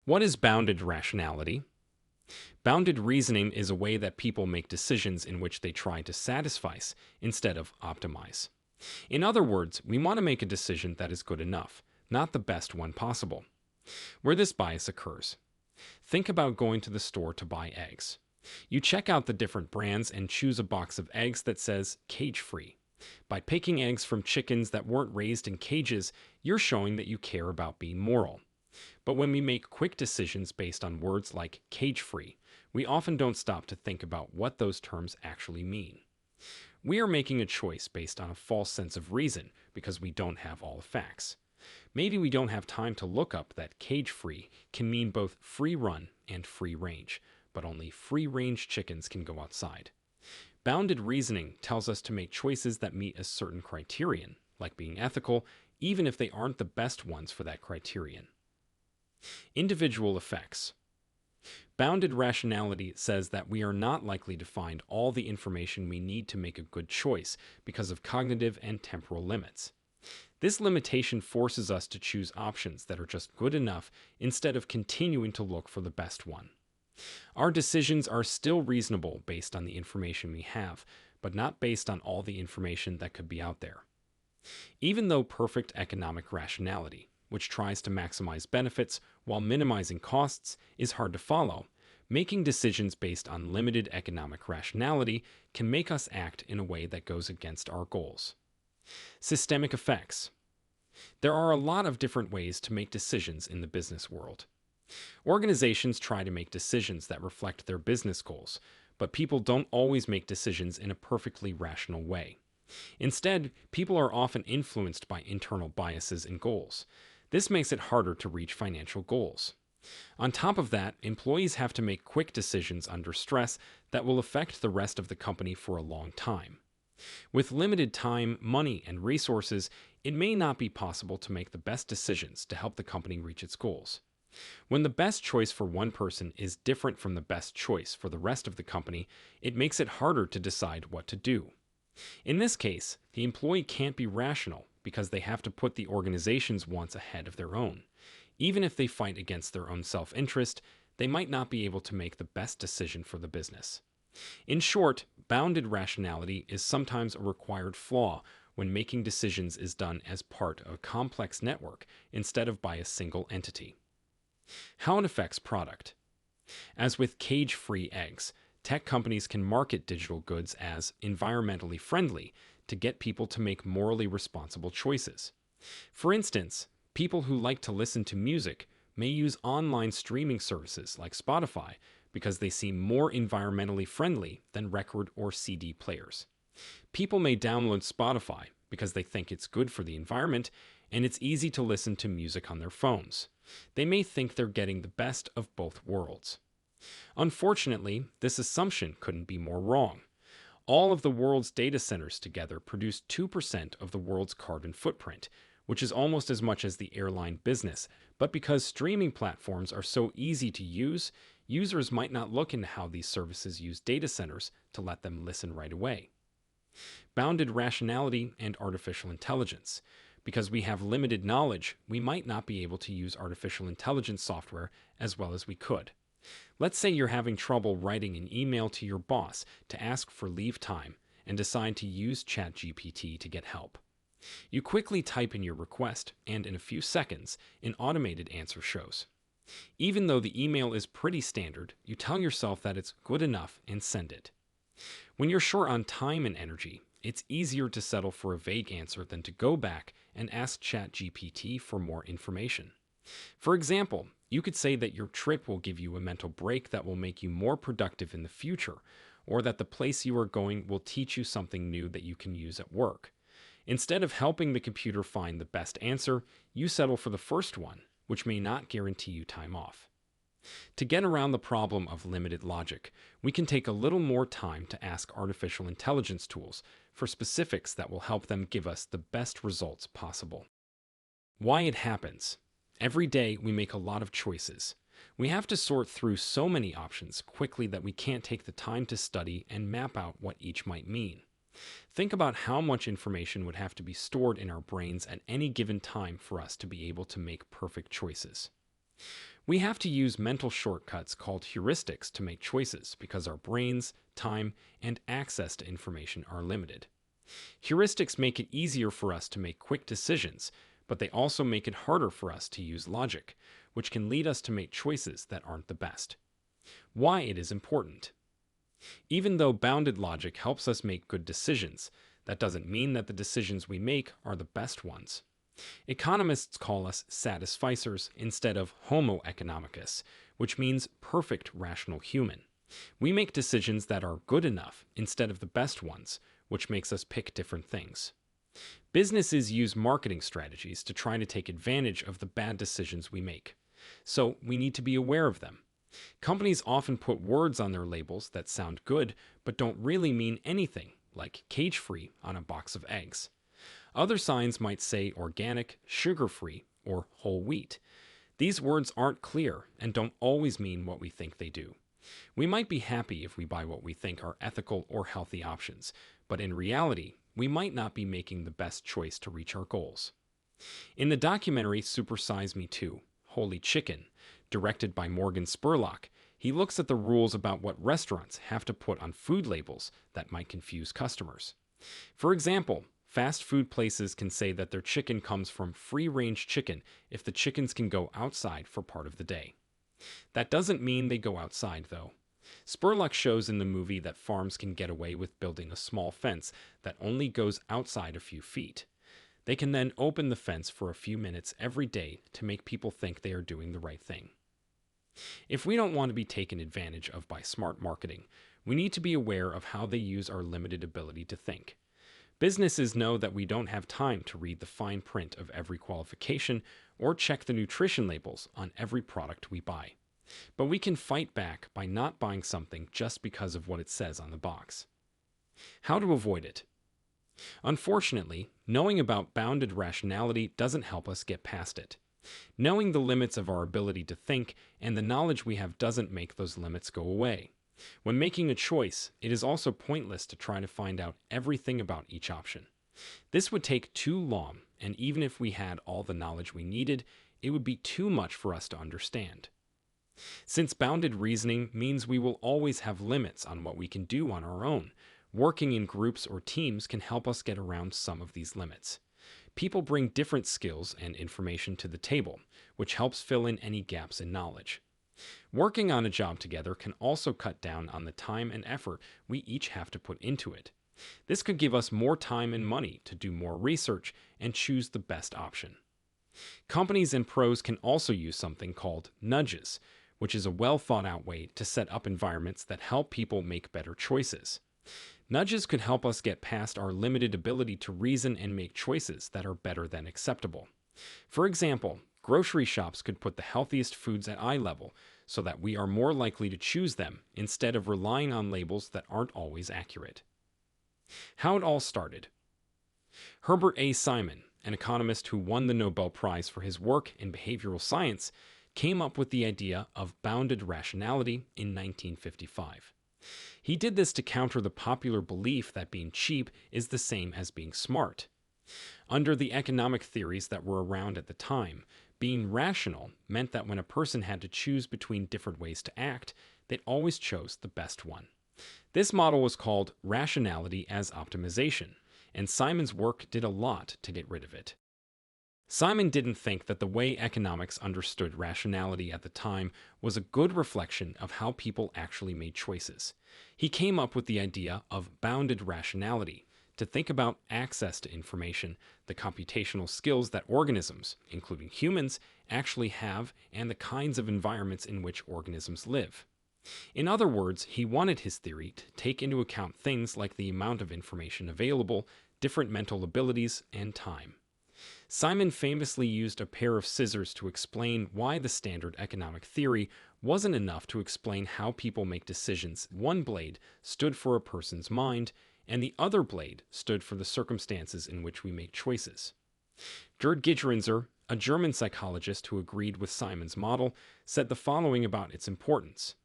What is bounded rationality? Bounded reasoning is a way that people make decisions in which they try to satisfice instead of optimize. In other words, we want to make a decision that is good enough, not the best one possible. Where this bias occurs. Think about going to the store to buy eggs. You check out the different brands and choose a box of eggs that says cage free. By picking eggs from chickens that weren't raised in cages, you're showing that you care about being moral. But when we make quick decisions based on words like cage free, we often don't stop to think about what those terms actually mean. We are making a choice based on a false sense of reason because we don't have all the facts. Maybe we don't have time to look up that cage free can mean both free run and free range, but only free range chickens can go outside. Bounded reasoning tells us to make choices that meet a certain criterion, like being ethical, even if they aren't the best ones for that criterion. Individual effects. Bounded rationality says that we are not likely to find all the information we need to make a good choice because of cognitive and temporal limits. This limitation forces us to choose options that are just good enough instead of continuing to look for the best one. Our decisions are still reasonable based on the information we have, but not based on all the information that could be out there. Even though perfect economic rationality, which tries to maximize benefits while minimizing costs, is hard to follow, making decisions based on limited economic rationality can make us act in a way that goes against our goals. Systemic effects. There are a lot of different ways to make decisions in the business world. Organizations try to make decisions that reflect their business goals, but people don't always make decisions in a perfectly rational way. Instead, people are often influenced by internal biases and goals. This makes it harder to reach financial goals. On top of that, employees have to make quick decisions under stress that will affect the rest of the company for a long time. With limited time, money, and resources, it may not be possible to make the best decisions to help the company reach its goals. When the best choice for one person is different from the best choice for the rest of the company, it makes it harder to decide what to do. In this case, the employee can't be rational because they have to put the organization's wants ahead of their own. Even if they fight against their own self-interest, they might not be able to make the best decision for the business. In short, bounded rationality is sometimes a required flaw when making decisions is done as part of a complex network instead of by a single entity. How it affects product. As with cage-free eggs, tech companies can market digital goods as environmentally friendly to get people to make morally responsible choices. For instance, people who like to listen to music may use online streaming services like Spotify because they seem more environmentally friendly than record or CD players. People may download Spotify because they think it's good for the environment and it's easy to listen to music on their phones. They may think they're getting the best of both worlds. Unfortunately, this assumption couldn't be more wrong. All of the world's data centers together produce 2% of the world's carbon footprint, which is almost as much as the airline business. But because streaming platforms are so easy to use, users might not look into how these services use data centers to let them listen right away. Bounded rationality and artificial intelligence. Because we have limited knowledge, we might not be able to use artificial intelligence software as well as we could. Let's say you're having trouble writing an email to your boss to ask for leave time and decide to use ChatGPT to get help. You quickly type in your request, and in a few seconds, an automated answer shows. Even though the email is pretty standard, you tell yourself that it's good enough and send it. When you're short on time and energy, it's easier to settle for a vague answer than to go back and ask ChatGPT for more information. For example, you could say that your trip will give you a mental break that will make you more productive in the future, or that the place you are going will teach you something new that you can use at work. Instead of helping the computer find the best answer, you settle for the first one, which may not guarantee you time off. To get around the problem of limited logic, we can take a little more time to ask artificial intelligence tools for specifics that will help them give us the best results possible. Why it happens. Every day we make a lot of choices. We have to sort through so many options quickly that we can't take the time to study and map out what each might mean. Think about how much information would have to be stored in our brains at any given time for us to be able to make perfect choices. We have to use mental shortcuts called heuristics to make choices because our brains, time, and access to information are limited. Heuristics make it easier for us to make quick decisions, but they also make it harder for us to use logic, which can lead us to make choices that aren't the best. Why it is important. Even though bounded logic helps us make good decisions, that doesn't mean that the decisions we make are the best ones. Economists call us satisficers instead of homo economicus, which means perfect rational human. We make decisions that are good enough instead of the best ones, which makes us pick different things. Businesses use marketing strategies to try to take advantage of the bad decisions we make. So we need to be aware of them. Companies often put words on their labels that sound good but don't really mean anything, like cage-free on a box of eggs. Other signs might say organic, sugar-free, or whole wheat. These words aren't clear and don't always mean what we think they do. We might be happy if we buy what we think are ethical or healthy options, but in reality, we might not be making the best choice to reach our goals. In the documentary Super Size Me 2, Holy Chicken, directed by Morgan Spurlock, he looks at the rules about what restaurants have to put on food labels that might confuse customers. For example, fast food places can say that their chicken comes from free-range chicken if the chickens can go outside for part of the day. That doesn't mean they go outside, though. Spurlock shows in the movie that farms can get away with building a small fence that only goes outside a few feet. They can then open the fence for a few minutes every day to make people think they are doing the right thing. If we don't want to be taken advantage of by smart marketing, we need to be aware of how they use our limited ability to think. Businesses know that we don't have time to read the fine print of every qualification or check the nutrition labels on every product we buy. But we can fight back by not buying something just because of what it says on the box. How to avoid it? Unfortunately, knowing about bounded rationality doesn't help us get past it. Knowing the limits of our ability to think and the knowledge we have doesn't make those limits go away. When making a choice, it is also pointless to try to find out everything about each option. This would take too long, and even if we had all the knowledge we needed, it would be too much for us to understand. Since bounded reasoning means we will always have limits on what we can do on our own, working in groups or teams can help us get around some of these limits. People bring different skills and information to the table, which helps fill in any gaps in knowledge. Working on a job together can also cut down on the time and effort we each have to put into it. This could give us more time and money to do more research and choose the best option. Companies and pros can also use something called nudges, which is a well-thought-out way to set up environments that help people make better choices. Nudges could help us get past our limited ability to reason and make choices that are better than acceptable. For example, grocery shops could put the healthiest foods at eye level so that we are more likely to choose them instead of relying on labels that aren't always accurate. How it all started. Herbert A. Simon, an economist who won the Nobel Prize for his work in behavioral science, came up with the idea of bounded rationality in 1955. He did this to counter the popular belief that being cheap is the same as being smart. Under the economic theories that were around at the time, being rational meant that when a person had to choose between different ways to act, they always chose the best one. This model was called rationality as optimization, and Simon's work did a lot to get rid of it. Simon didn't think that the way economics understood rationality at the time was a good reflection of how people actually made choices. He came up with the idea of bounded rationality to think about access to information, the computational skills that organisms, including humans, actually have, and the kinds of environments in which organisms live. In other words, he wanted his theory to take into account things like the amount of information available, different mental abilities, and time. Simon famously used a pair of scissors to explain why the standard economic theory wasn't enough to explain how people make decisions. One blade stood for a person's mind, and the other blade stood for the circumstances in which we make choices. Gerd Gigerenzer, a German psychologist who agreed with Simon's model, said the following about its importance.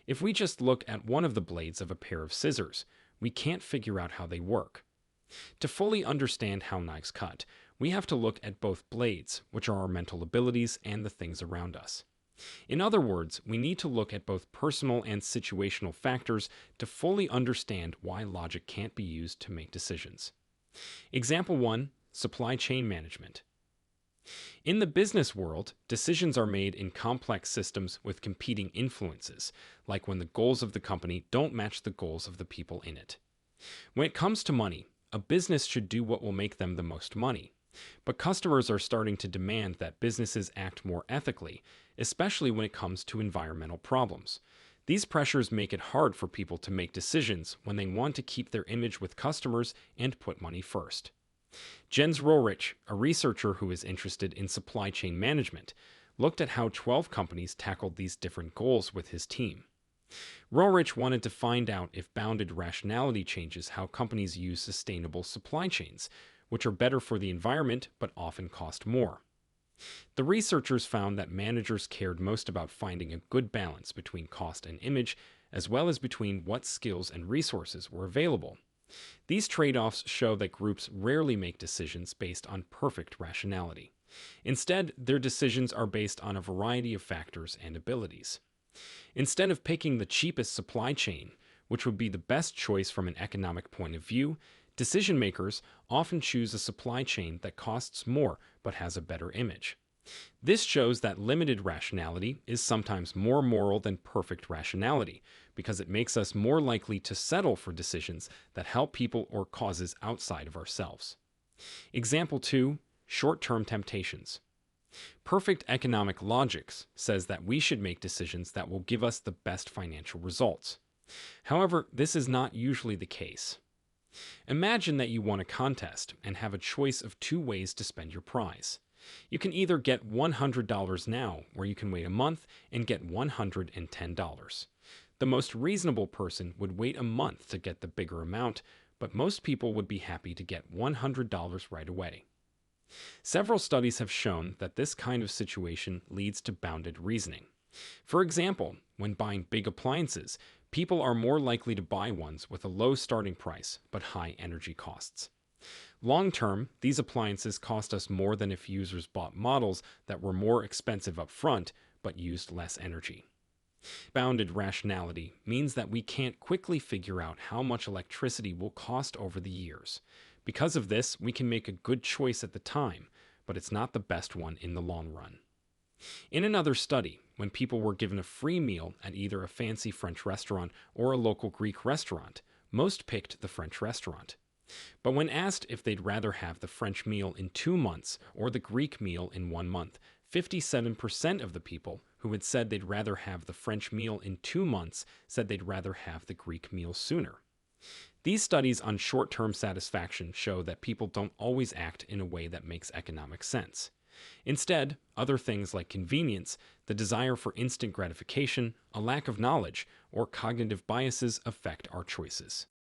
If we just look at one of the blades of a pair of scissors, we can't figure out how they work. To fully understand how knives cut, we have to look at both blades, which are our mental abilities and the things around us. In other words, we need to look at both personal and situational factors to fully understand why logic can't be used to make decisions. Example 1: supply chain management. In the business world, decisions are made in complex systems with competing influences, like when the goals of the company don't match the goals of the people in it. When it comes to money, a business should do what will make them the most money. But customers are starting to demand that businesses act more ethically, especially when it comes to environmental problems. These pressures make it hard for people to make decisions when they want to keep their image with customers and put money first. Jens Rohrich, a researcher who is interested in supply chain management, looked at how 12 companies tackled these different goals with his team. Rohrich wanted to find out if bounded rationality changes how companies use sustainable supply chains, which are better for the environment but often cost more. The researchers found that managers cared most about finding a good balance between cost and image, as well as between what skills and resources were available. These trade-offs show that groups rarely make decisions based on perfect rationality. Instead, their decisions are based on a variety of factors and abilities. Instead of picking the cheapest supply chain, which would be the best choice from an economic point of view, decision makers often choose a supply chain that costs more but has a better image. This shows that limited rationality is sometimes more moral than perfect rationality, because it makes us more likely to settle for decisions that help people or causes outside of ourselves. Example 2: short-term temptations. Perfect economic logic says that we should make decisions that will give us the best financial results. However, this is not usually the case. Imagine that you won a contest and have a choice of two ways to spend your prize. You can either get $100 now, where you can wait a month and get $110. The most reasonable person would wait a month to get the bigger amount, but most people would be happy to get $100 right away. Several studies have shown that this kind of situation leads to bounded reasoning. For example, when buying big appliances, people are more likely to buy ones with a low starting price but high energy costs. Long term, these appliances cost us more than if users bought models that were more expensive up front but used less energy. Bounded rationality means that we can't quickly figure out how much electricity will cost over the years. Because of this, we can make a good choice at the time, but it's not the best one in the long run. In another study, when people were given a free meal at either a fancy French restaurant or a local Greek restaurant, most picked the French restaurant. But when asked if they'd rather have the French meal in 2 months or the Greek meal in 1 month, 57% of the people who had said they'd rather have the French meal in 2 months said they'd rather have the Greek meal sooner. These studies on short-term satisfaction show that people don't always act in a way that makes economic sense. Instead, other things like convenience, the desire for instant gratification, a lack of knowledge, or cognitive biases affect our choices.